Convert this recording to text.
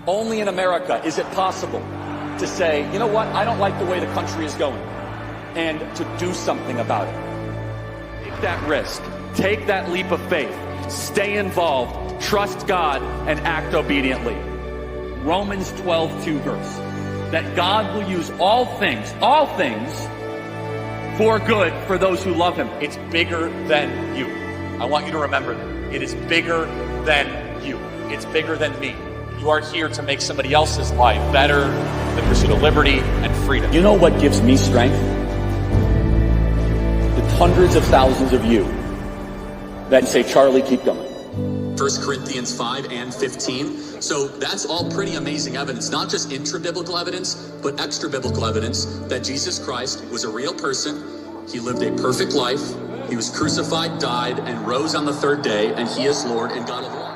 Only in America is it possible to say, you know what, I don't like the way the country is going, and to do something about it. Take that risk. Take that leap of faith. Stay involved. Trust God and act obediently. Romans 12:2 verse. That God will use all things for good for those who love him. It's bigger than you. I want you to remember that. It is bigger than you. It's bigger than me. You are here to make somebody else's life better, the pursuit of liberty and freedom. You know what gives me strength? The hundreds of thousands of you that say, Charlie, keep going. 1 Corinthians 5 and 15. So that's all pretty amazing evidence, not just intra-biblical evidence, but extra-biblical evidence that Jesus Christ was a real person. He lived a perfect life. He was crucified, died, and rose on the third day, and he is Lord and God of all.